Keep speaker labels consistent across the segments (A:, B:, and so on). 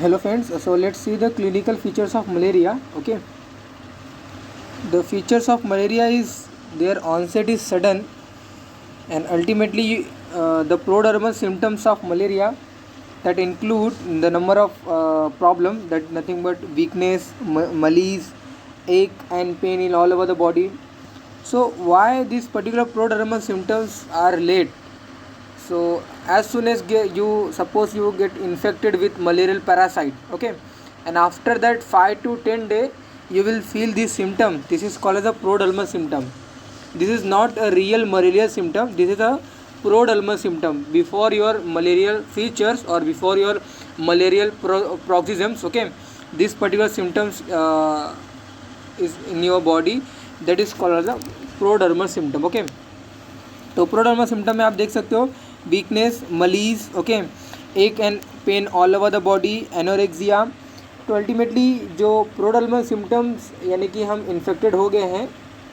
A: Hello friends, so let's see the clinical features of malaria. Okay, the features of malaria is their onset is sudden, and ultimately the prodromal symptoms of malaria that include the number of problem that nothing but weakness, malaise, ache and pain in all over the body. So why these particular prodromal symptoms are late? So as soon as you suppose you get infected with malarial parasite, okay, and after that 5 to 10 day you will feel this symptom. This is called as a prodromal symptom. This is not a real malarial symptom. This is a prodromal symptom before your malarial features or before your malarial paroxysms. Okay, this particular symptoms is in your body, that is called as a prodromal symptom. Okay, तो प्रोडर्मा symptom में आप देख सकते हो weakness, मलीज, okay, एक and pain all over the body, anorexia. तो ultimately जो प्रोडर्मल symptoms यानी कि हम इन्फेक्टेड हो गए हैं,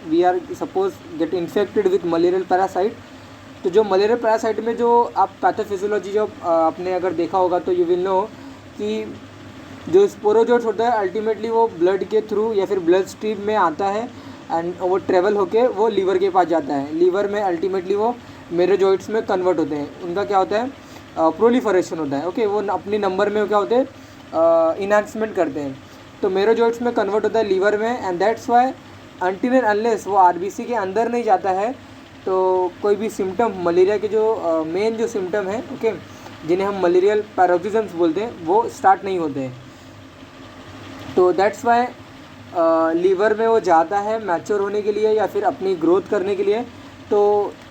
A: we are suppose get infected with malarial parasite. तो जो मलेरियल पैरासाइट में जो आप पैथोफिजियोलॉजी जो आपने अगर देखा होगा तो यू विल नो कि जो स्पोरोजोट्स होता है अल्टीमेटली वो ब्लड के थ्रू या फिर ब्लड स्ट्रीम में आता है एंड वो ट्रेवल होके वो लीवर के पास जाता है. लीवर में अल्टीमेटली वो मेरोजोइट्स में कन्वर्ट होते हैं. उनका क्या होता है, प्रोलिफरेशन होता है. ओके, वो अपनी नंबर में क्या होते हैं, इनहांसमेंट करते हैं. तो मेरोजोइट्स में कन्वर्ट होता है लीवर में, and that's Y until and unless वो आरबीसी के अंदर नहीं जाता है तो कोई भी सिम्टम मलेरिया के जो मेन जो सिम्टम है, ओके, जिन्हें हम मलेरियल पैरोक्सिजम्स बोलते हैं, वो स्टार्ट नहीं होते हैं. तो दैट्स वाई लीवर में वो जाता है मैच्योर होने के लिए या फिर अपनी ग्रोथ करने के लिए. तो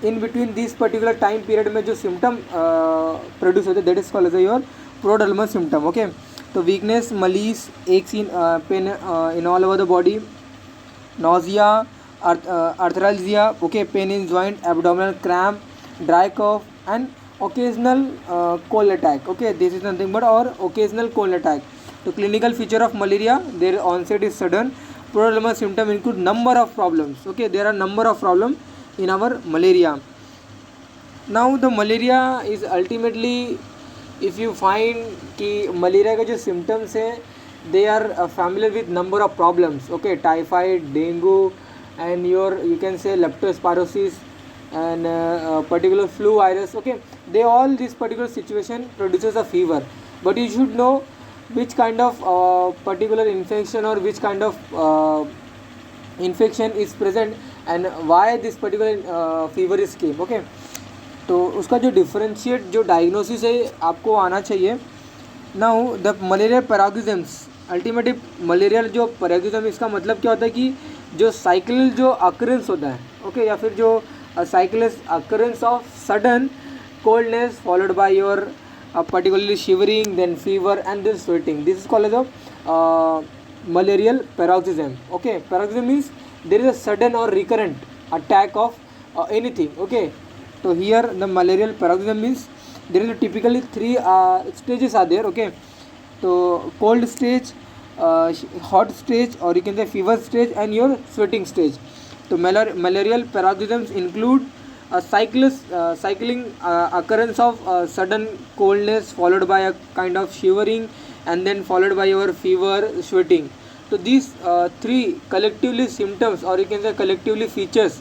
A: in between this particular time period में जो सिम्टम प्रोड्यूस होते हैं that is called as your prodromal symptom. Okay, तो वीकनेस, मलीज, एक सीन pain in all over the body, nausea, arthralgia, okay, pain in joint, abdominal cramp, dry cough, and occasional cold attack. Okay, this is nothing but or occasional cold attack. So clinical feature of malaria, their onset is sudden. Prodromal symptom include number of problems. Okay, there are number of problems in our malaria. Now the malaria is ultimately, if you find कि malaria के जो symptoms हैं they are familiar with number of problems. Okay, typhoid, dengue, and you can say leptospirosis and particular flu virus. Okay, they all this particular situation produces a fever, but you should know which kind of particular infection or which kind of infection is present and why this particular fever is came. Okay, तो उसका जो differentiate जो diagnosis है आपको आना चाहिए. Now the malaria paroxysms, ultimately malarial जो paroxysm, इसका मतलब क्या होता है कि जो साइकिल जो अकरेंस होता है, ओके, या फिर जो cyclical occurrence of sudden coldness followed by your particularly shivering, then fever and then sweating. This is called as a malarial paroxysm. Okay, paroxysm means there is a sudden और recurrent attack of anything. Okay, तो here the malarial paroxysm means there is typically 3 stages are there. Okay, तो cold stage, hot stage, और you can say fever stage and your sweating stage. तो malarial पैराग्जिज्म्स include cycling occurrence of sudden coldness followed by a kind of shivering and then followed by your fever, sweating. So these 3 collectively symptoms or you can say collectively features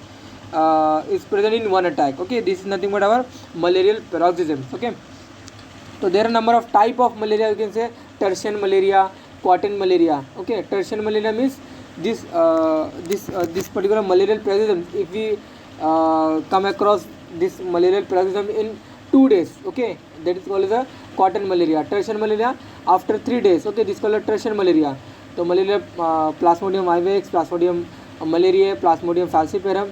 A: is present in one attack. Okay, this is nothing but our malarial paroxysms. Okay, so there are number of type of malaria. You can say tertian malaria, quatern malaria. Okay, tertian malaria means this particular malarial paroxysm, if we come across this malarial paroxysm in 2 days, okay, that is called as a quatern malaria. Tertian malaria after 3 days, okay, this is called a tertian malaria. तो malaria plasmodium vivax, plasmodium malariae, plasmodium falciparum,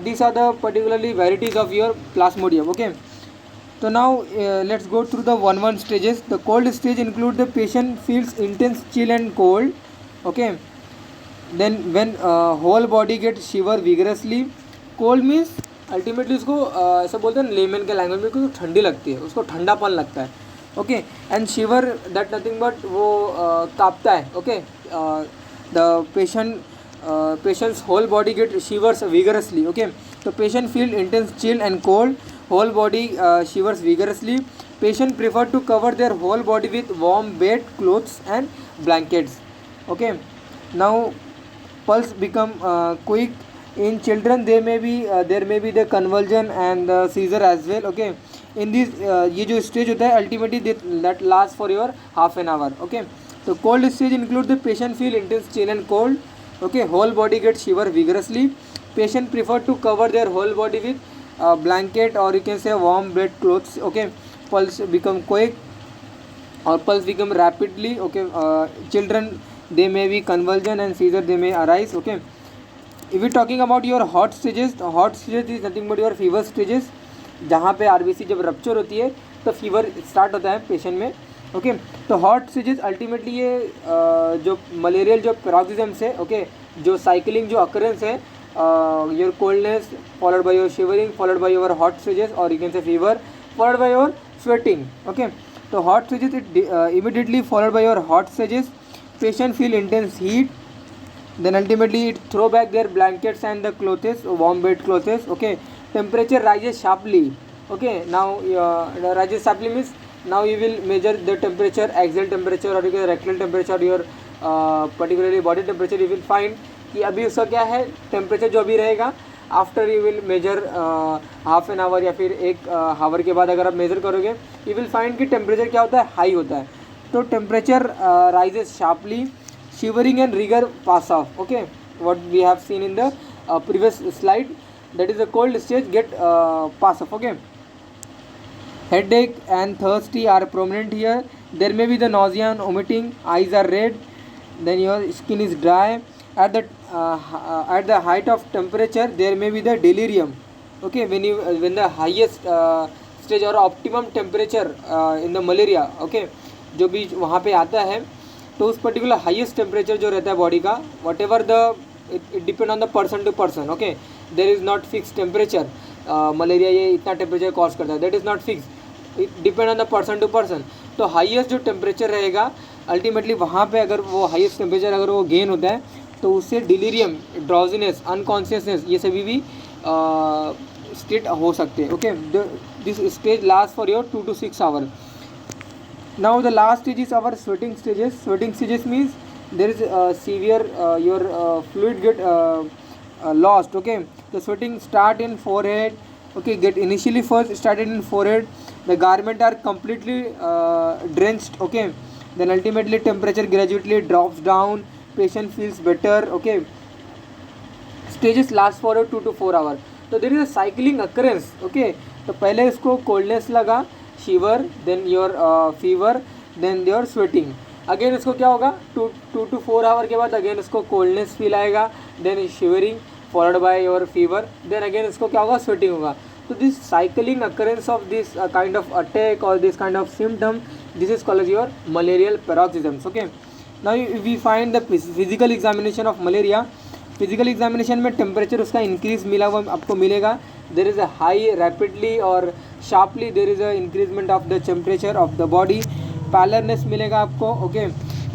A: these are the particularly varieties of your plasmodium. Okay, so now let's go through the one stages. The cold stage include the patient feels intense chill and cold. Okay, then when whole body gets shiver vigorously. Cold means ultimately उसको ऐसा बोलते हैं lemon के language में, उसको ठंडी लगती है, उसको ठंडापन लगता है. Okay, and shiver that nothing but वो कांपता है. Okay, the patients whole body get shivers vigorously. Okay, तो patient feel intense chill and cold, whole body shivers vigorously. Patient prefer to cover their whole body with warm bed clothes and blankets. Okay, now pulse become quick in children. There may be the convulsion and seizure as well. Okay, in this ये जो stage होता है ultimately that lasts for your half an hour. Okay, तो cold stage include the patient feel intense chill and cold. Okay, whole body gets shiver vigorously. Patient prefer to cover their whole body with blanket or you can say warm bed clothes. Okay, pulse become quick or pulse become rapidly. Okay, children they may be convulsion and seizure they may arise. Okay, if we talking about your hot stages, the hot stages is nothing but your fever stages, जहाँ पे RBC जब rupture होती है तो fever start होता है patient में. Okay, तो हॉट स्टेजेस अल्टीमेटली ये जो मलेरियल जो पैरोक्सिज्म्स है. ओके, जो साइकिलिंग जो अकरेंस है your coldness followed by your shivering followed by your hot stages और you can say fever followed by your sweating. Okay, तो hot stages it immediately followed by your hot stages. Patient feel intense heat, then ultimately it throw back their blankets and the clothes, warm bed clothes. Okay, temperature rises sharply. Okay, now rises sharply means now you will measure the temperature, axial temperature or rectal temperature, your particularly body temperature. You will find कि अभी उसका क्या है temperature जो अभी रहेगा. After you will measure half an hour या फिर एक हावर के बाद अगर आप मेजर करोगे यू विल फाइंड कि टेम्परेचर क्या होता है, हाई होता है. तो temperature rises sharply, shivering and rigor pass off. Okay, what we have seen in the previous slide, that is the cold stage get pass off. Okay, headache and thirsty are prominent here. There may be the nausea and vomiting, eyes are red, then your skin is dry. At the height of temperature there may be the delirium. Okay, when the highest stage or optimum temperature in the malaria. Okay, जो भी वहाँ पे आता है तो उस particular highest temperature जो रहता है बॉडी का, whatever the it depend on the person to person. Okay, there is not fix temperature. Malaria ये इतना टेम्परेचर कॉज करता है, that is not fix, it depend on the person to person. तो highest जो temperature रहेगा ultimately वहाँ पे अगर वो हाईएस्ट टेम्परेचर अगर वो गेन होता है तो उससे डिलीरियम, ड्राउजीनेस, अनकॉन्शियसनेस ये सभी भी स्टेट हो सकते हैं. Okay, this stage last for your 2 to 6 hours. Now the last stage is our sweating stages. Sweating stages means there is severe your fluid get lost. Okay, the sweating start in forehead. Okay, get initially first started in forehead. The garment are completely drenched. Okay, then ultimately temperature gradually drops down. Patient feels better. Okay, stages last for 2 to 4 hours. So there is a cycling occurrence. Okay, तो पहले इसको coldness लगा, shiver, then your fever, then your sweating. Again इसको क्या होगा 2 to 4 our के बाद again इसको कोल्डनेस फील आएगा, then shivering followed by your fever, then again इसको क्या होगा स्वेटिंग होगा. तो this cycling occurrence of this kind of attack और this kind of symptom, this is called your malarial paroxysms. Okay, now we find the physical examination of malaria. Physical examination में temperature उसका increase मिला हुआ आपको मिलेगा. There is a high rapidly और sharply there is a increment of the temperature of the body. Paleness मिलेगा आपको. Okay,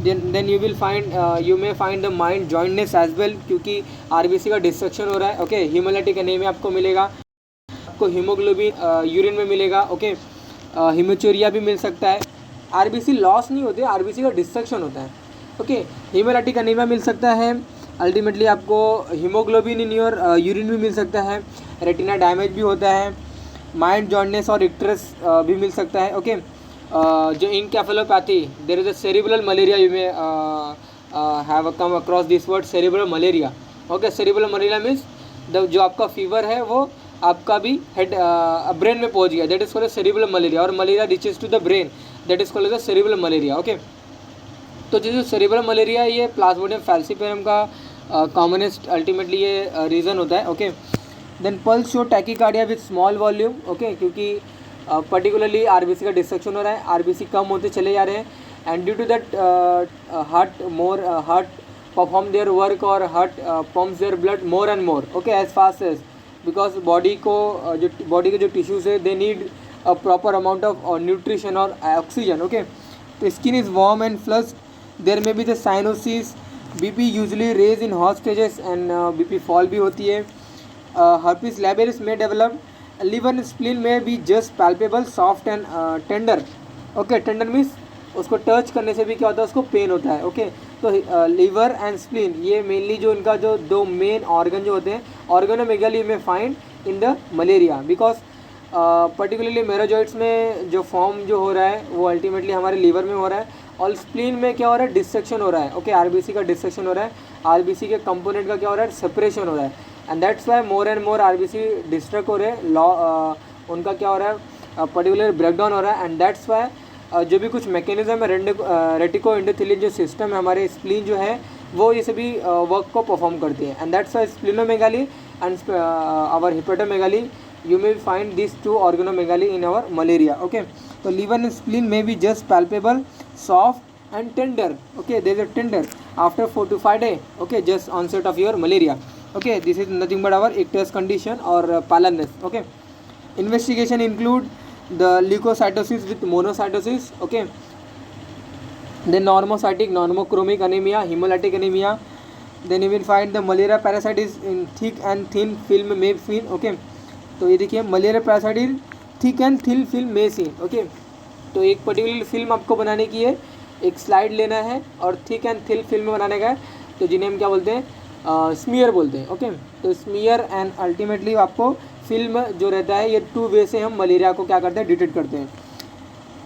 A: then you will find you may find the mind jointness as well, क्योंकि RBC का destruction हो रहा है. Okay, haemolytic anaemia आपको मिलेगा, आपको हीमोग्लोबिन यूरिन में मिलेगा. ओके, हीमोचूरिया भी मिल सकता है. आरबीसी लॉस नहीं होते, आरबीसी का डिस्ट्रक्शन होता है. ओके, हीमोलाइटिक एनीमिया मिल सकता है. अल्टीमेटली आपको हीमोग्लोबिन इन योर यूरिन भी मिल सकता है. रेटिना डैमेज भी होता है. माइंड जॉइंटनेस और इक्ट्रस भी मिल सकता है. ओके, जो encephalopathy, there is a cerebral malaria, you may have come across this word cerebral malaria. Okay, cerebral malaria means जो आपका फीवर है वो आपका भी हेड ब्रेन में पहुंच गया, that is called cerebral malaria. और malaria reaches to the brain, that is called cerebral malaria. Okay, तो जो सेरिब्रल मलेरिया ये प्लाज्मोडियम फैल्सिपेरम का कॉमनेस्ट अल्टीमेटली ये रीज़न होता है. Okay, then pulse show tachycardia with small volume. Okay, क्योंकि particularly RBC का डिस्ट्रक्शन हो रहा है, आरबीसी कम होते चले जा रहे हैं, and due to that heart perform their work और heart pumps their blood more and more. Okay, as fast as, because body के जो टिश्यूज है they need a proper amount of nutrition और ऑक्सीजन. ओके, तो skin is warm and flushed. There में भी the cyanosis. BP usually raise in hot stages and BP fall भी होती है. herpes labialis may develop liver and spleen may be just palpable, soft and tender. Okay, tender means उसको touch करने से भी क्या होता है, उसको पेन होता है. ओके, तो लीवर एंड स्प्लीन ये मेनली जो इनका जो दो मेन ऑर्गन जो होते हैं, ऑर्गेनोमेगाली में find in the malaria. Because particularly merozoites में जो फॉर्म जो हो रहा है वो अल्टीमेटली हमारे लीवर में हो रहा है, और स्प्लीन में क्या हो रहा है, डिस्ट्रक्शन हो रहा है. ओके, आरबीसी का डिस्ट्रक्शन हो रहा है, आरबीसी के कंपोनेंट का क्या हो रहा है, सेपरेशन हो रहा है. And that's why more and more RBC destruct हो रहे हैं, उनका क्या हो रहा है, पर्टिकुलर ब्रेकडाउन हो रहा है. एंड दैट्स वाई जो भी कुछ मैकेनिज्म है, रेटिको एंडोथेलियन जो सिस्टम है हमारे स्प्लीन जो है वो ये सभी वर्क को परफॉर्म करती है. And that's why splenomegaly and our hepatomegaly you may find these two organomegaly in our malaria. Okay, so liver and spleen may be just palpable, soft and tender. Okay, there is a tender after 4 to 5 days. Okay, just onset of your malaria. Okay, this is nothing but our icterus condition or pallidness. Okay, investigation include the leukocytosis with monocytosis. Okay, then normocytic, normochromic anemia, hemolytic anemia. Then you will find the malaria parasite is in thick and thin film may seen. Okay, तो ये देखिए malaria parasite thick and thin film में सी. Okay, तो एक particular film आपको बनाने की है, एक स्लाइड लेना है और थिक एंड थिन फिल्म बनाने का है, तो जिन्हें हम क्या बोलते हैं, स्मीयर बोलते हैं. ओके, तो स्मीयर एंड अल्टीमेटली आपको फिल्म जो रहता है ये 2 वे से हम मलेरिया को क्या करते हैं, डिटेक्ट करते हैं.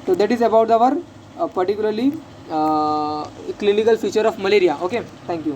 A: तो that is about our particularly clinical feature of malaria. Okay, thank you.